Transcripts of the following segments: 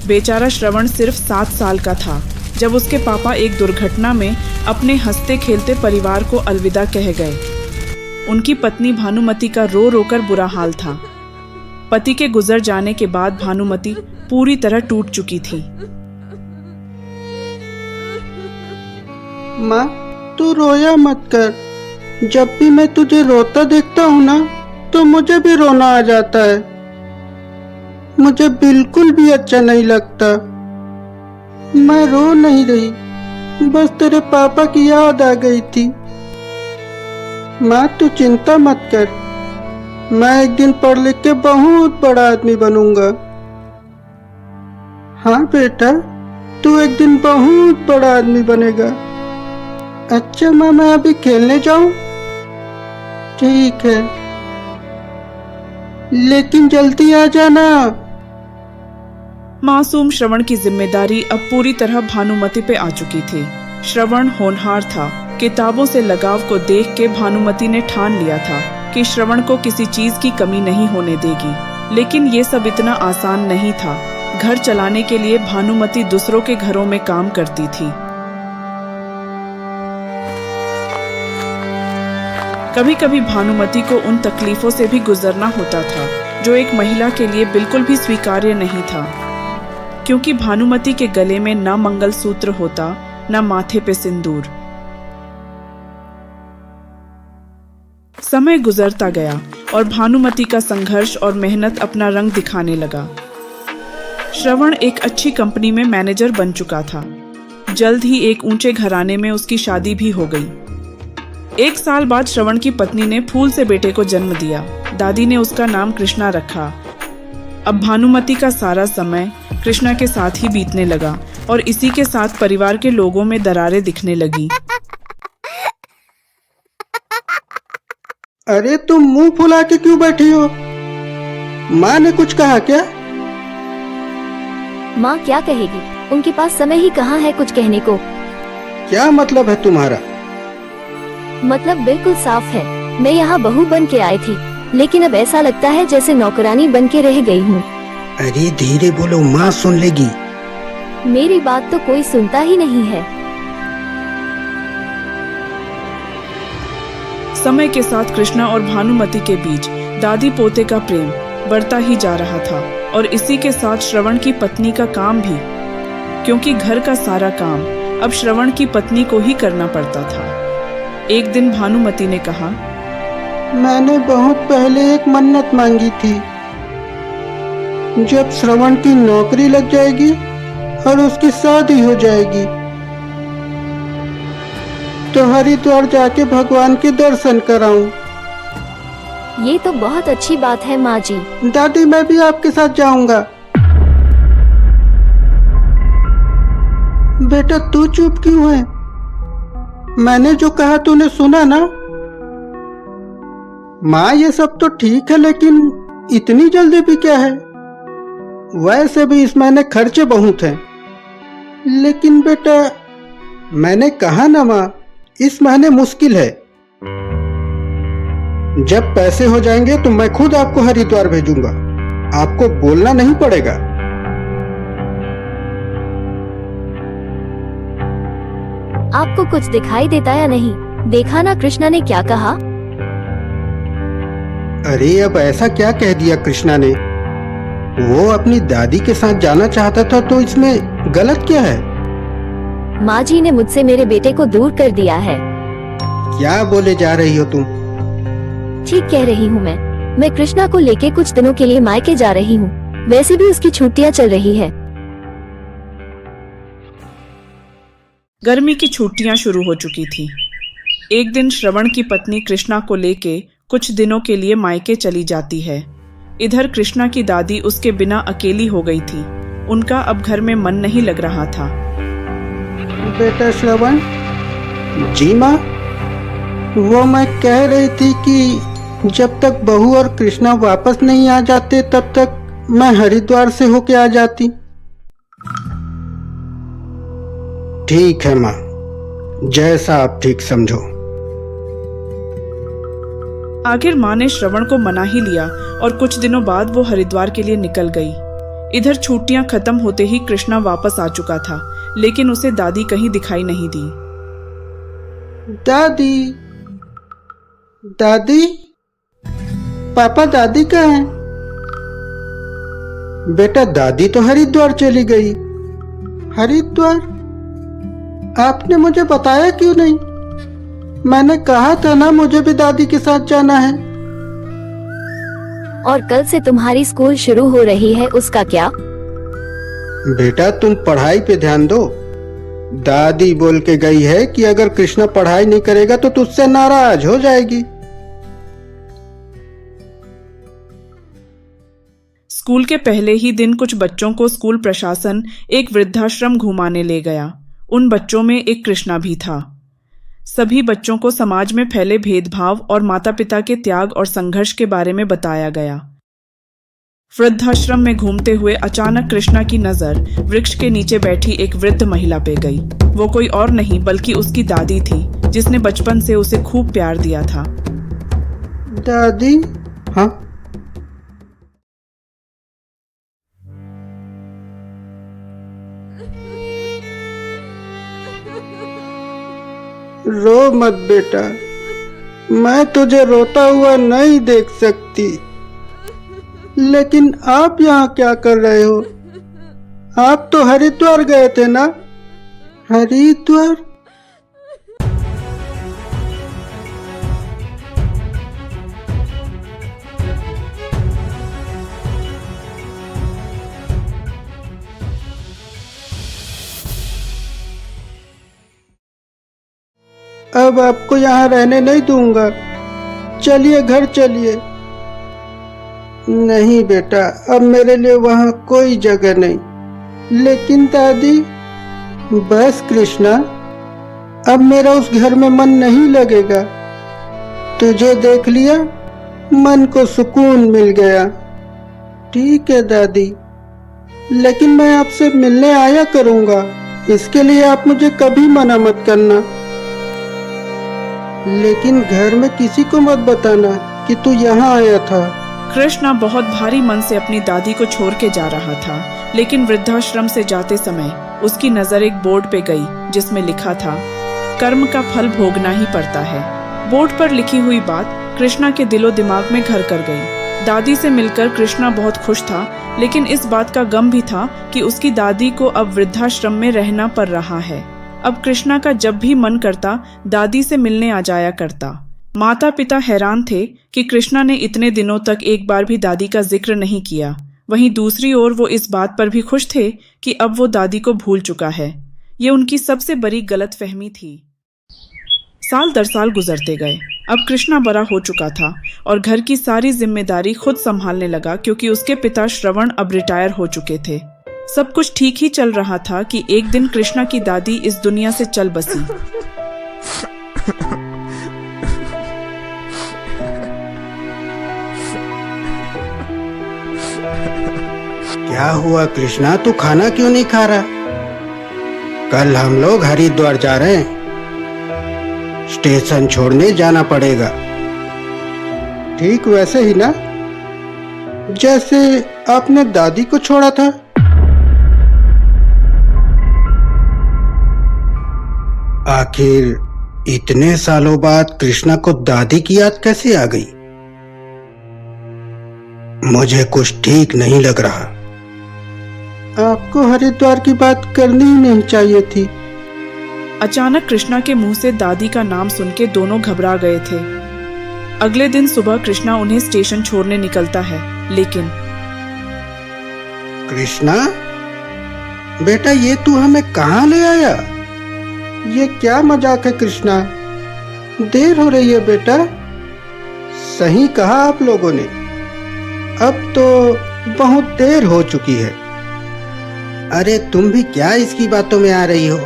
बेचारा श्रवण सिर्फ 7 साल का था जब उसके पापा एक दुर्घटना में अपने हंसते खेलते परिवार को अलविदा कह गए। उनकी पत्नी भानुमति का रो रो कर बुरा हाल था। पति के गुजर जाने के बाद भानुमति पूरी तरह टूट चुकी थी। माँ, तू रोया मत कर। जब भी मैं तुझे रोता देखता हूँ ना, तो मुझे भी रोना आ जाता है। मुझे बिल्कुल भी अच्छा नहीं लगता। मैं रो नहीं रही, बस तेरे पापा की याद आ गई थी। माँ, तू चिंता मत कर। मैं एक दिन पढ़ लिख के बहुत बड़ा आदमी बनूंगा। हाँ बेटा, तू एक दिन बहुत बड़ा आदमी बनेगा। अच्छा माँ, मैं अभी खेलने जाऊं? ठीक है, लेकिन जल्दी आ जाना। मासूम श्रवण की जिम्मेदारी अब पूरी तरह भानुमति पे आ चुकी थी। श्रवण होनहार था। किताबों से लगाव को देख के भानुमति ने ठान लिया था कि श्रवण को किसी चीज की कमी नहीं होने देगी। लेकिन ये सब इतना आसान नहीं था। घर चलाने के लिए भानुमति दूसरों के घरों में काम करती थी। कभी कभी भानुमति को उन तकलीफों से भी गुजरना होता था जो एक महिला के लिए बिल्कुल भी स्वीकार्य नहीं था, क्योंकि भानुमति के गले में न मंगलसूत्र होता, न माथे पे सिंदूर। समय गुजरता गया और भानुमति का संघर्ष और मेहनत अपना रंग दिखाने लगा। श्रवण एक अच्छी कंपनी में मैनेजर बन चुका था। जल्द ही एक ऊंचे घराने में उसकी शादी भी हो गई। 1 साल बाद श्रवण की पत्नी ने फूल से बेटे को जन्म दिया। दादी ने उसका नाम कृष्णा रखा। अब भानुमति का सारा समय कृष्णा के साथ ही बीतने लगा और इसी के साथ परिवार के लोगों में दरारें दिखने लगी। अरे तुम मुंह फुला के क्यों बैठी हो? माँ ने कुछ कहा क्या? माँ क्या कहेगी? उनके पास समय ही कहाँ है कुछ कहने को। क्या मतलब है तुम्हारा? मतलब बिल्कुल साफ है। मैं यहाँ बहू बन के आई थी, लेकिन अब ऐसा लगता है जैसे नौकरानी बन के रह गई हूँ। अरे धीरे बोलो, माँ सुन लेगी। मेरी बात तो कोई सुनता ही नहीं है। समय के साथ कृष्णा और भानुमति के बीच दादी पोते का प्रेम बढ़ता ही जा रहा था और इसी के साथ श्रवण की पत्नी का काम भी, क्योंकि घर का सारा काम अब श्रवण की पत्नी को ही करना पड़ता था। एक दिन भानुमति ने कहा, मैंने बहुत पहले एक मन्नत मांगी थी। जब श्रवण की नौकरी लग जाएगी और उसकी शादी हो जाएगी तो हरिद्वार जाके भगवान के दर्शन कराऊं। ये तो बहुत अच्छी बात है माँ जी। दादी, मैं भी आपके साथ जाऊंगा। बेटा तू चुप क्यों है? मैंने जो कहा तूने सुना ना? माँ ये सब तो ठीक है, लेकिन इतनी जल्दी भी क्या है? वैसे भी इस महीने खर्चे बहुत हैं। लेकिन बेटा, मैंने कहा ना माँ, इस महीने मुश्किल है। जब पैसे हो जाएंगे तो मैं खुद आपको हरिद्वार भेजूंगा। आपको बोलना नहीं पड़ेगा। आपको कुछ दिखाई देता या नहीं? देखा ना कृष्णा ने क्या कहा? अरे अब ऐसा क्या कह दिया कृष्णा ने? वो अपनी दादी के साथ जाना चाहता था, तो इसमें गलत क्या है? माँ जी ने मुझसे मेरे बेटे को दूर कर दिया है। क्या बोले जा रही हो तुम? ठीक कह रही हूँ मैं कृष्णा को लेके कुछ दिनों के लिए मायके जा रही हूँ। वैसे भी उसकी छुट्टियाँ चल रही है। गर्मी की छुट्टियां शुरू हो चुकी थी। एक दिन श्रवण की पत्नी कृष्णा को लेके कुछ दिनों के लिए मायके चली जाती है। इधर कृष्णा की दादी उसके बिना अकेली हो गई थी। उनका अब घर में मन नहीं लग रहा था। बेटा श्रवण। जी माँ। वो मैं कह रही थी कि जब तक बहू और कृष्णा वापस नहीं आ जाते तब तक मैं हरिद्वार से होके आ जाती। ठीक है माँ, जैसा आप ठीक समझो। आखिर माँ ने श्रवण को मना ही लिया और कुछ दिनों बाद वो हरिद्वार के लिए निकल गई। इधर छुट्टियां खत्म होते ही कृष्णा वापस आ चुका था, लेकिन उसे दादी कहीं दिखाई नहीं दी। दादी, दादी, पापा दादी कहाँ हैं? बेटा दादी तो हरिद्वार चली गई। हरिद्वार? आपने मुझे बताया क्यों नहीं? मैंने कहा था ना मुझे भी दादी के साथ जाना है। और कल से तुम्हारी स्कूल शुरू हो रही है, उसका क्या? बेटा तुम पढ़ाई पे ध्यान दो। दादी बोल के गई है कि अगर कृष्णा पढ़ाई नहीं करेगा तो तुझसे नाराज हो जाएगी। स्कूल के पहले ही दिन कुछ बच्चों को स्कूल प्रशासन एक वृद्धाश्रम घुमाने ले गया। उन बच्चों में एक कृष्णा भी था। सभी बच्चों को समाज में फैले भेदभाव और माता पिता के त्याग और संघर्ष के बारे में बताया गया। वृद्धाश्रम में घूमते हुए अचानक कृष्णा की नजर वृक्ष के नीचे बैठी एक वृद्ध महिला पे गई। वो कोई और नहीं बल्कि उसकी दादी थी, जिसने बचपन से उसे खूब प्यार दिया था। दादी? हाँ? रो मत बेटा, मैं तुझे रोता हुआ नहीं देख सकती। लेकिन आप यहाँ क्या कर रहे हो? आप तो हरिद्वार गए थे ना? हरिद्वार? अब आपको यहाँ रहने नहीं दूंगा। चलिए घर चलिए। नहीं बेटा, अब मेरे लिए वहाँ कोई जगह नहीं। लेकिन दादी? बस कृष्णा, अब मेरा उस घर में मन नहीं लगेगा। तुझे देख लिया, मन को सुकून मिल गया। ठीक है दादी, लेकिन मैं आपसे मिलने आया करूँगा। इसके लिए आप मुझे कभी मना मत करना। लेकिन घर में किसी को मत बताना कि तू यहाँ आया था। कृष्णा बहुत भारी मन से अपनी दादी को छोड़ के जा रहा था, लेकिन वृद्धाश्रम से जाते समय उसकी नजर एक बोर्ड पे गई जिसमें लिखा था, कर्म का फल भोगना ही पड़ता है। बोर्ड पर लिखी हुई बात कृष्णा के दिलो दिमाग में घर कर गई। दादी से मिलकर कृष्णा बहुत खुश था, लेकिन इस बात का गम भी था कि उसकी दादी को अब वृद्धाश्रम में रहना पड़ रहा है। अब कृष्णा का जब भी मन करता दादी से मिलने आ जाया करता। माता पिता हैरान थे कि कृष्णा ने इतने दिनों तक एक बार भी दादी का जिक्र नहीं किया। वहीं दूसरी ओर वो इस बात पर भी खुश थे कि अब वो दादी को भूल चुका है। ये उनकी सबसे बड़ी गलतफहमी थी। साल दर साल गुजरते गए। अब कृष्णा बड़ा हो चुका था और घर की सारी जिम्मेदारी खुद संभालने लगा, क्योंकि उसके पिता श्रवण अब रिटायर हो चुके थे। सब कुछ ठीक ही चल रहा था कि एक दिन कृष्णा की दादी इस दुनिया से चल बसी। क्या हुआ कृष्णा, तू खाना क्यों नहीं खा रहा? कल हम लोग हरिद्वार जा रहे हैं। स्टेशन छोड़ने जाना पड़ेगा। ठीक वैसे ही ना, जैसे आपने दादी को छोड़ा था। आखिर इतने सालों बाद कृष्णा को दादी की याद कैसे आ गई? मुझे कुछ ठीक नहीं लग रहा। आपको हरिद्वार की बात करनी ही नहीं चाहिए थी। अचानक कृष्णा के मुंह से दादी का नाम सुन के दोनों घबरा गए थे। अगले दिन सुबह कृष्णा उन्हें स्टेशन छोड़ने निकलता है, लेकिन कृष्णा बेटा, ये तू हमें कहाँ ले आया? ये क्या मजाक है कृष्णा? देर हो रही है बेटा। सही कहा आप लोगों ने, अब तो बहुत देर हो चुकी है। अरे तुम भी क्या इसकी बातों में आ रही हो?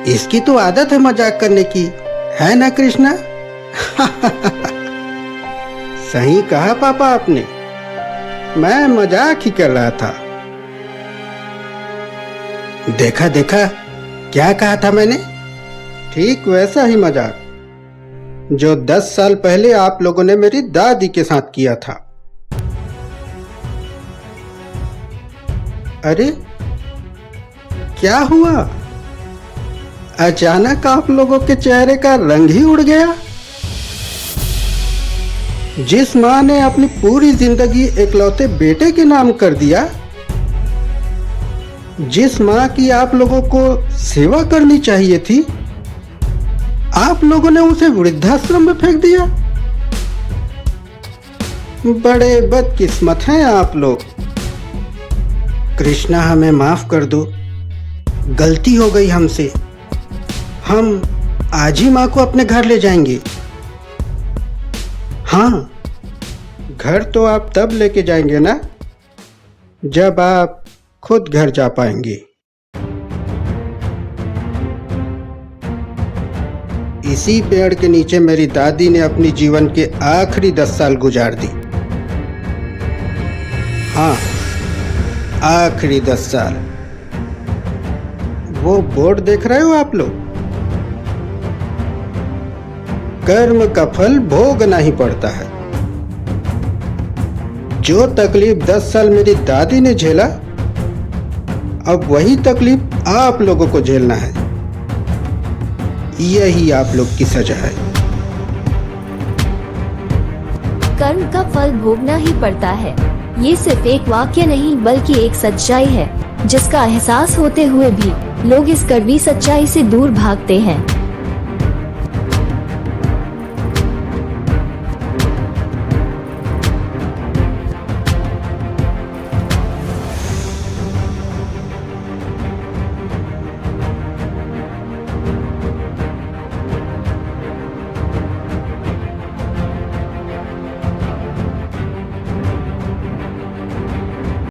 इसकी तो आदत है मजाक करने की, है ना कृष्णा? सही कहा पापा आपने, मैं मजाक ही कर रहा था। देखा देखा, क्या कहा था मैंने? ठीक वैसा ही मजाक जो 10 साल पहले आप लोगों ने मेरी दादी के साथ किया था। अरे क्या हुआ? अचानक आप लोगों के चेहरे का रंग ही उड़ गया। जिस माँ ने अपनी पूरी जिंदगी इकलौते बेटे के नाम कर दिया, जिस माँ की आप लोगों को सेवा करनी चाहिए थी, आप लोगों ने उसे वृद्धाश्रम में फेंक दिया। बड़े बदकिस्मत हैं आप लोग। कृष्णा, हमें माफ कर दो, गलती हो गई हमसे। हम आज ही माँ को अपने घर ले जाएंगे। हाँ, घर तो आप तब लेके जाएंगे ना जब आप खुद घर जा पाएंगे। इसी पेड़ के नीचे मेरी दादी ने अपनी जीवन के आखिरी 10 साल गुजार दी। हाँ, आखिरी 10 साल। वो बोर्ड देख रहे हो आप लोग? कर्म का फल भोगना ही पड़ता है। जो तकलीफ 10 साल मेरी दादी ने झेला, अब वही तकलीफ आप लोगों को झेलना है। यही आप लोग की सजा है। कर्म का फल भोगना ही पड़ता है, ये सिर्फ एक वाक्य नहीं बल्कि एक सच्चाई है जिसका एहसास होते हुए भी लोग इस कड़वी सच्चाई से दूर भागते हैं।